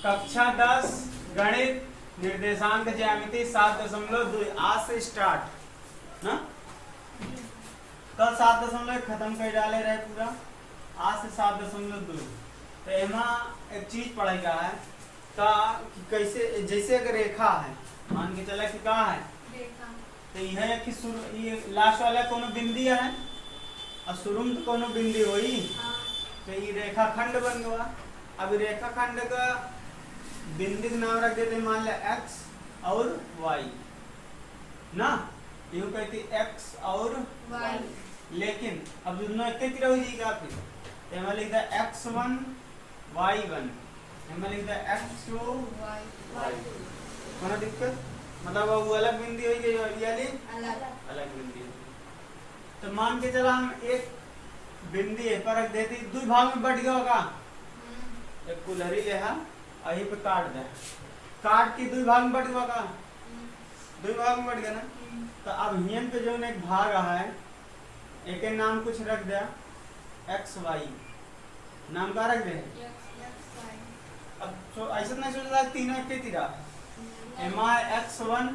कक्षा 10 गणित निर्देशांक ज्यामिति 7.2 आज से स्टार्ट ना। कल 7.1 खत्म कर डाले रहे पूरा, आज से 7.2। तो एमा एक चीज पढ़ेगा है का कि कैसे, जैसे अगर रेखा है, मान के चला कि कहाँ है रेखा, तो यह है कि ये लास्ट वाला कोनो बिंदी है और शुरू में तो कोनो बिंदी हुई, तो ये रेखा खंड बन गया। अब रेखा खंड का बिंदी का नाम रख देते हैं, मान लिया x और y ना, यूं कहती x और y। लेकिन अब दोनों एक ही तरह हो जाएगा, फिर हमें लिखता है x1 y1, हमें लिखता है x2 y2। कोना दिक्कत, मतलब वो अलग बिंदी हो गई और ये अलग बिंदी। तो मान के चला हम एक बिंदी है पर रख देती, दो भाग में बट गया होगा, एक कुल्हरी ले है यहीं पे काट दे, काट के दो भाग में बट गया होगा, दो भाग में बट गया ना। तो अब हियन पे जो एक भाग है, एक नाम कुछ रख दिया एक्स वाई, नाम का रख दे। अब तो ऐसा नहीं सोचता तीनों एक तीरा, एम आई x1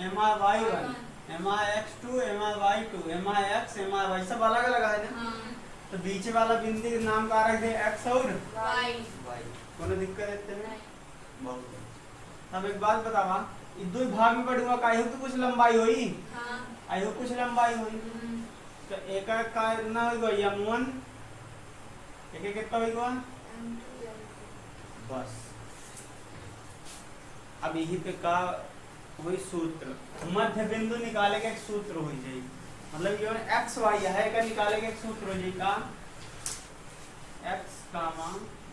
एम आई y1 एम आई x2 एम आई y2 एम आई x एम आई y सब अलग अलग है ना। तो बीच वाला बिंदी के नाम का रख दे x और y। कोनो दिक्कत है तेरे बहुत। अब एक बात बतावा, ये दो भाग में बढ़ूंगा काहे तो कुछ लंबाई होई, हां आयो कुछ लंबाई होई। तो एक का ना होगा m1, एक कितना होगा बस। अब यही पे का वही सूत्र, मध्य बिंदु निकाले के एक सूत्र हो जाए, मतलब ये एक्स वाई है का निकाले के एक सूत्र हो जाएगा x,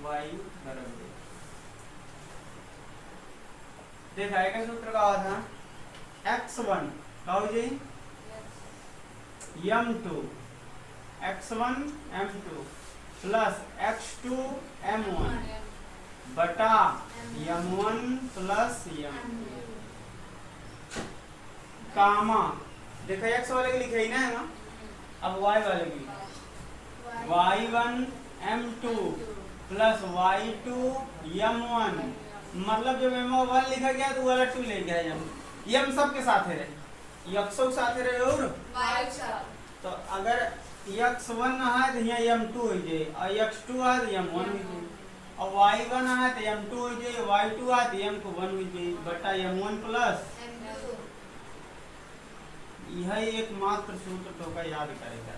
y बराबर देखा है क्या सूत्र का हुआ था, x1 का हो जाए m2 x1 m2 plus x2 m1 बटा m1 प्लस m2 कामा, देखो x वाले के लिखे ही ना है ना, अब y वाले की y1 m2 plus y2 m1, मतलब जब m1 लिखा गया तो वाला 2 ले गया, m सबके साथ है रहे, x के साथ रहे और y तो अगर x1 है तो यहाँ m2 हो जाए, और x2 है तो m1 हो जाए, और y1 है तो m2 हो जाए, y2 है तो m1 हो जाए बटा m1 प्लस m2। यह एकमात्र सूत्र तो का याद करेगा,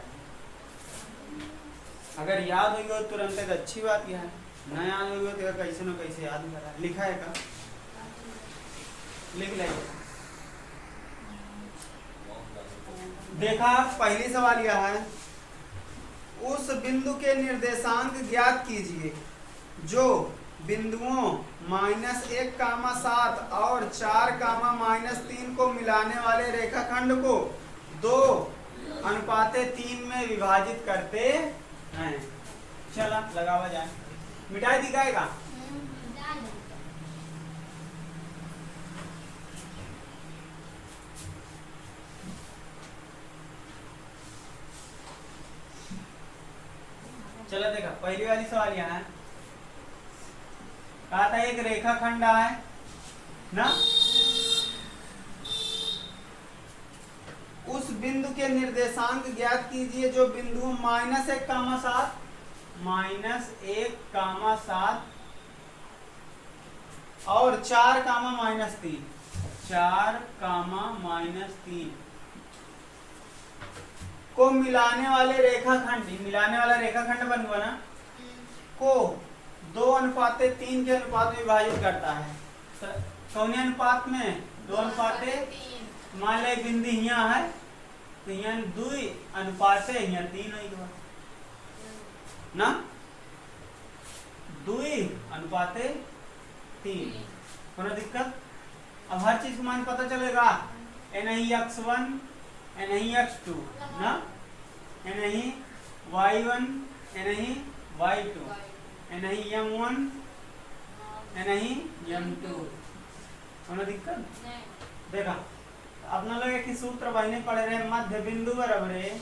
अगर याद होगा तो तुरंत एक अच्छी बात यह है, न याद होगा तो कैसे न कैसे याद करा। लिखा है का, लिख ले। देखा पहली सवाल यह है, उस बिंदु के निर्देशांक ज्ञात कीजिए जो बिंदुओं -1, 7 और 4, -3 को मिलाने वाले रेखाखंड को 2:3 में विभाजित करते हैं। चला लगावा जाए, मिटाई दिखाएगा। चलो देखा पहली वाली सवाल यहाँ है, कहा था एक रेखाखंड है ना, उस बिंदु के निर्देशांक ज्ञात कीजिए जो बिंदु -1, 7 और 4, -3 को मिलाने वाले रेखाखंड, मिलाने वाला रेखाखंड बन गया ना, को 2:3 के अनुपात में विभाजित करता है। तो कौन अनुपात में, 2:3। मान ले बिंदु यहाँ है तो यहाँ 2:3 यहाँ 3 होगा ना, 2:3। कोनो दिक्कत। अब हर चीज को मान पता चलेगा, नहीं x1 नहीं x2 ना, नहीं y1 नहीं y2 नहीं m1 नहीं m2, कोनो दिक्कत। देखा अपना लोग एक सूत्र बहने पड़े रहे, मध्य बिंदु बराबर है,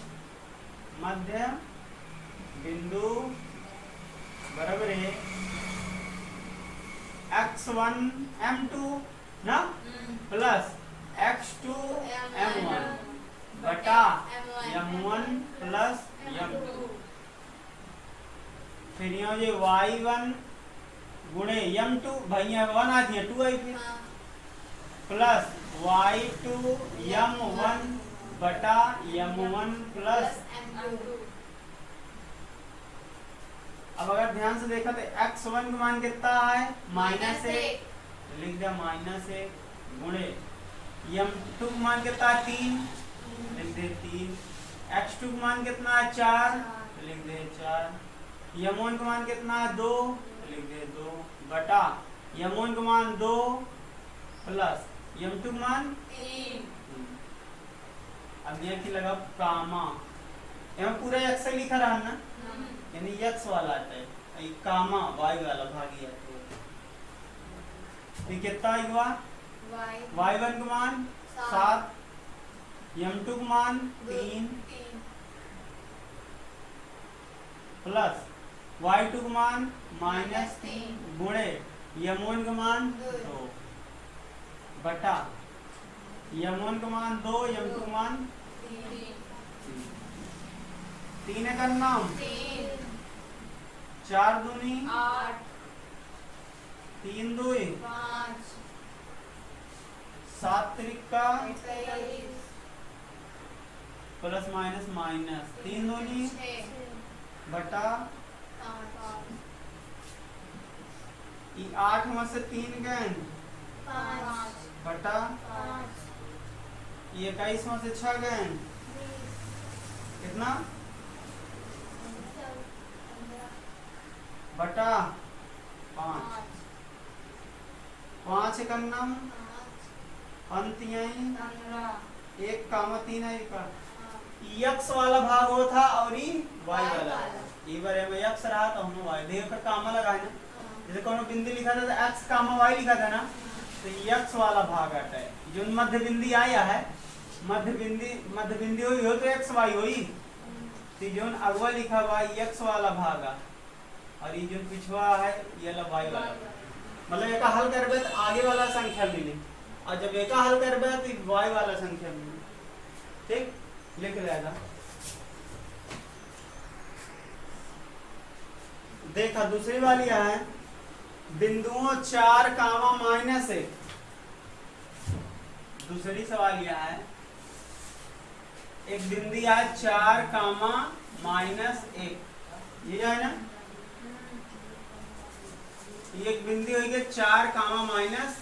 मध्य बिंदु बराबर है x1 m2 ना प्लस x2 m1 बटा m1 प्लस m2। फिर यहाँ ये y1 गुणे m2 भैया 1 आती है 2 आई फिर प्लस y2 m1 बटा m1 प्लस m2। अब अगर ध्यान से देखा तो x1 का मान कितना है -1, लिख दिया -1 गुणे m2 का मान कितना है 3, लिख दे 3, x2 का मान कितना है 4, लिख दे 4, m1 का मान कितना है 2, लिख दे 2 बटा m1 का मान 2 प्लस m2 का मान 3। अब यह की लगा कामा, यहाँ पूरा x से लिखा रहा ना, यानी x वाला आता है, कामा y वाला भागी आता है। तो कितना हुआ y1 का मान 7, m2 का मान 3 प्लस y2 का मान -3 गुणे m1 का मान 2 बटा m1 का मान 2 m2 का मान 3 है का नाम 4 दूनी 8, 3 2 5, 7 त्रिका प्लस माइनस माइनस 3 दूनी बटा 8 में से 3 गए 5 बटा 21 में से 6 गए कितना बटा 5, 5 कन्नम अंतियाई 1 कामा 3 है का x वाला भाग हो था और y वाला ये बारे में x रहा तो हम y देख कर कामा लगाए ना, जैसे कोनो बिंदु लिखा था तो x कामा y लिखा था ना, तो x वाला भाग आता है जो मध्य बिंदु आया है, मध्य बिंदु हुई हो तो x y हुई, तो जो अगवा लिखा हुआ x वाला भाग और ये जो पिछवा है ये ला y वाला, मतलब एक हल करबे तो आगे वाला संख्या मिले और जब एक हल करबे तो y वाला संख्या मिले। ठीक लिख रहेगा। देखा दूसरी वाली है बिंदुओं 4 कामा -1, दूसरी सवाल यह है एक बिंदु है 4 कामा -1, ये है ना, एक बिंदु हो गया 4 कामा -1,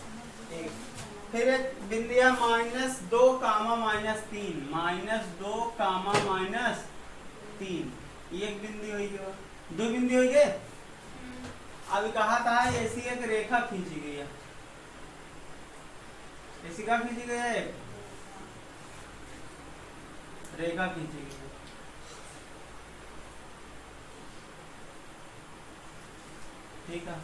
फिर एक बिंदु है -2 कामा -3, -2 कामा -3, एक बिंदु हो गया, 2 बिंदु हो गए। अब कहा था ऐसी एक रेखा खींची गई है, ऐसी क्या खींची गई है, रेखा खींची गई है। ठीक है,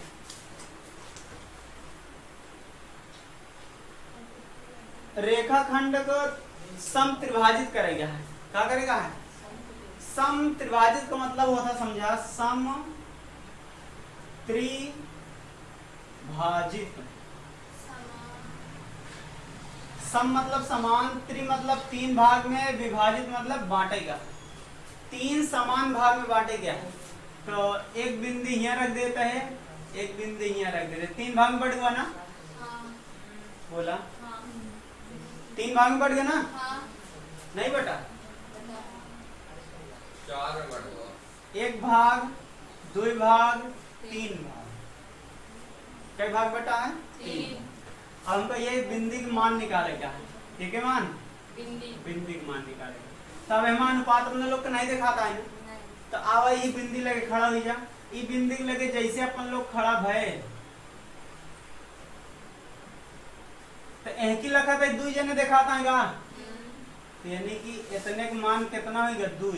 रेखाखंड को सम त्रिभाजित करेगा है, क्या करेगा है, सम त्रिभाजित का मतलब होता समझा सम त्रिभाजित, सम मतलब समान, त्रि मतलब 3 भाग में, विभाजित मतलब बांटेगा, 3 समान भाग में बांटेगा। तो एक बिंदु यहाँ रख देता है, एक बिंदु यहाँ रख देते, 3 भाग में बढ़ गया ना, बोला 3 भाग में बढ़ गया ना, नहीं बेटा 4 में बढ़ गया, 1 भाग 2 भाग 3 भाग, कई भाग बेटा है 3। अब हमको ये बिंदु का मान निकालेगा, ठीक है मान बिंदु का मान निकालेगा, तब हम अनुपात अपने लोग को नहीं दिखाता है ना, तो आवा ये बिंदु लगे खड़ा हो जा, ये बिंदु लगे जैसे अपन लोग खड़ा भय तो एक ही लखा था 2 जने दिखाता है गा, यानी कि इतने का मान कितना होगा 2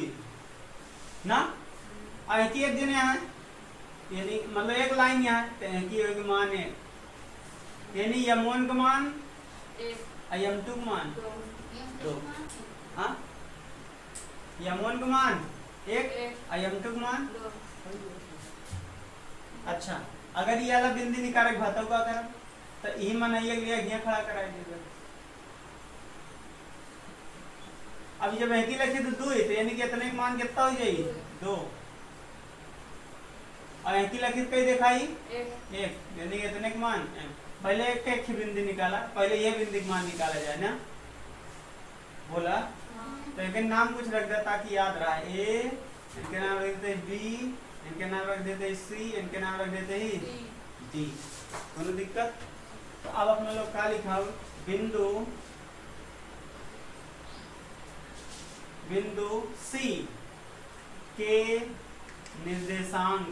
ना, ऐसी एक जने है यानी मतलब एक लाइन यहाँ तो एक ही मान है, यानी m1 का मान m2 का मान 2, हाँ m1 का मान 1 m2 का मान 2। अच्छा अगर ये वाला बिंदु निकारक भातों का करम तो यही मनाइए लिया यहाँ खड़ा कराई देगा। अब जब ऐकी लिखे तो 2 है तो यानी कि इतने मान कितना हो जाएगी 2 और ऐकी लिखे कई दिखाई 1 यानी कि इतने मान पहले एक ही बिंदु निकाला, पहले ये बिंदु मान निकाला जाए ना बोला तो इनके नाम कुछ रख दे ताकि याद रहे। ए इनके नाम रख देते बी, इनके नाम रख देते सी, इनके नाम रख देते ही डी। कोई दिक्कत? तो अब अपने लोग क्या लिखा बिंदु सी के निर्देशांक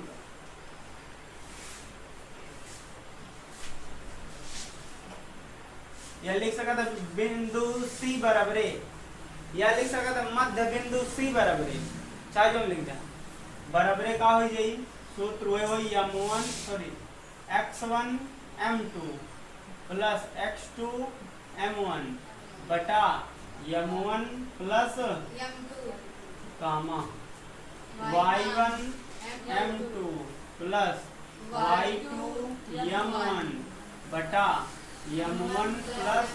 या लिख सका था बिंदु सी बराबर या लिख सका था मध्य बिंदु सी बराबर चाहे जो लिख दे बराबर का हो जाई सूत्र हुए वही m1 sorry x1 m2 plus x2 m1 बटा m1 प्लस m2 कामा y1 m2 plus y2 m1 बटा m1 प्लस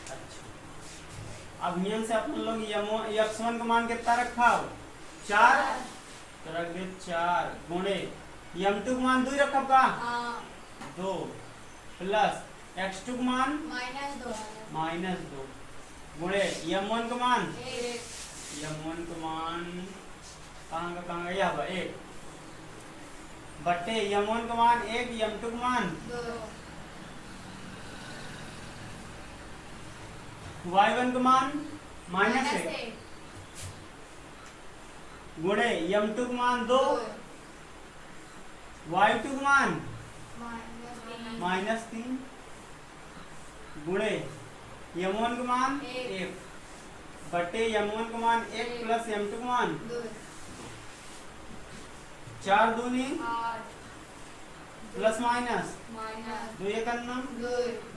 अच्छा। अब नियम से अपन लोग x1 का मान कितना रखा हो 4 तो रख दे 4 गुणे m2 का मान 2 रखा का 2 प्लस x2 का मान -2 गुणे m1 का मान कहाँ का यह 1 बट्टे m1 का मान 1 m2 का मान 2 y1 का मान -1 गुणे m2 का मान 2 y2 का मान -3 गुणे m1 का मान 1 बटे m1 का मान 1 प्लस m2 का मान 4 दूनी प्लस माइनस 2 एक अन्नम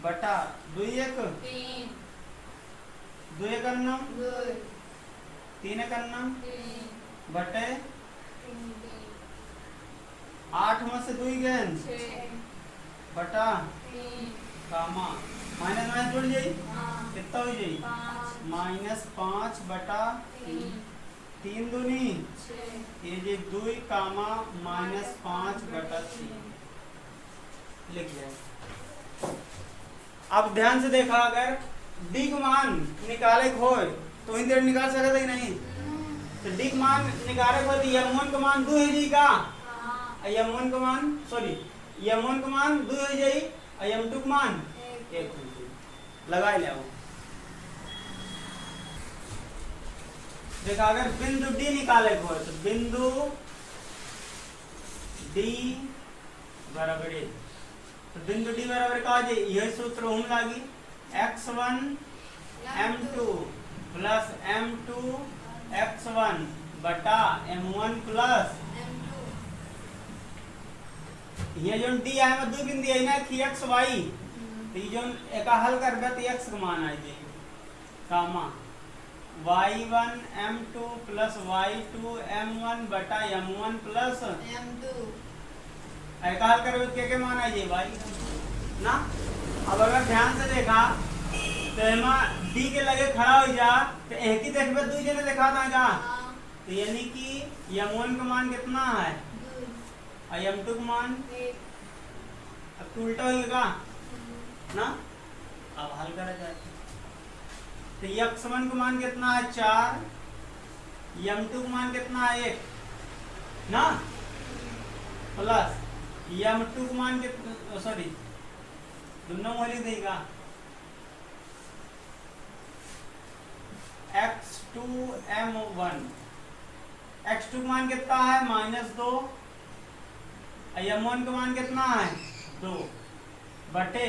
बटा 2 एक 2 एक अन्नम 3 एक अन्नम बटे 8 में से 2 गेंद बटा कामा माइनस माइनस जुड़ जाई कितना हो जाई -5 बटा 3 दूनी ये जे 2 कामा -5 बटा 3 लिख जाए। अब ध्यान से देखा अगर डी का मान निकाले हो तो इन देर निकाल सकते ही नहीं तो डी का मान निकाले हो तो m1 का मान 2 है जी का m1 का मान सॉरी m1 का मान 2 हो जाई और m2 का मान 1 हो जाई लगा ले आओ। देखा अगर बिंदु डी निकाले हो तो बिंदु डी बराबर तो बिंदु डी बराबर का हो जाए यह सूत्र हम लागी x1 m2 plus m2 x1 बटा m1 प्लस ये जो डी आए में 2 बिंदु है ना कि x y तो ये जो एक हल कर बे तो x का मान आ जाए कामा y1 m2 plus y2 m1 बटा m1 प्लस m2 एक हल कर बे के मान आ जाए y ना। अब अगर ध्यान से देखा तो एमा डी के लगे खड़ा हो जा तो एक ही देखबे 2 जने दिखा देगा तो यानी कि m1 का मान कितना है और m2 का मान अब तो उल्टा होगा ना। अब हल करा जाए तो x1 का मान कितना है 4 m2 का मान कितना है 1 ना प्लस m2 का मान कितना सॉरी दोनों वाली देगा x2 m1 x2 का मान कितना है -2 m1 का मान कितना है 2 बटे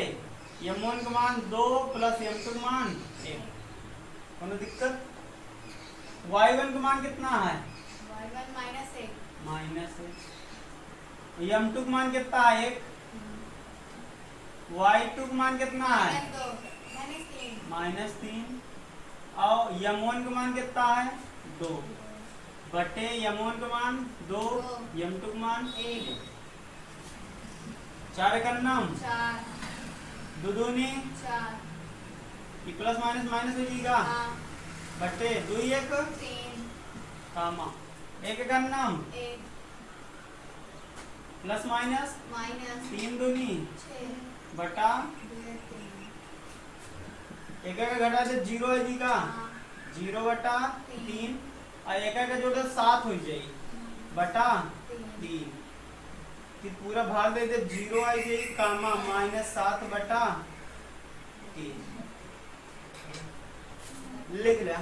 m1 का मान 2 प्लस m2 का मान 1 कोनो दिक्कत। y1 का मान कितना है -1 m2 का मान कितना है 1 y2 का मान कितना है -3 और m1 का मान कितना है 2 बटे यमोन का मान 2, दो। यम2 का मान 1 4 का नाम 4 दुदूनी 4 ये प्लस माइनस माइनस हो जाएगा हाँ बटे 2 1 3 कामा 1 का नाम 1 प्लस माइनस माइनस 3 दूनी 6 बटा 2 3 1 का घटा दे 0 है जी का हाँ 0 बटा तीन। 3 और 1 का जोड़ 7 हो जाएगी बटा 3 फिर पूरा भाग दे दे 0 आई जाएगी कामा -7 बटा 3 लिख लिया।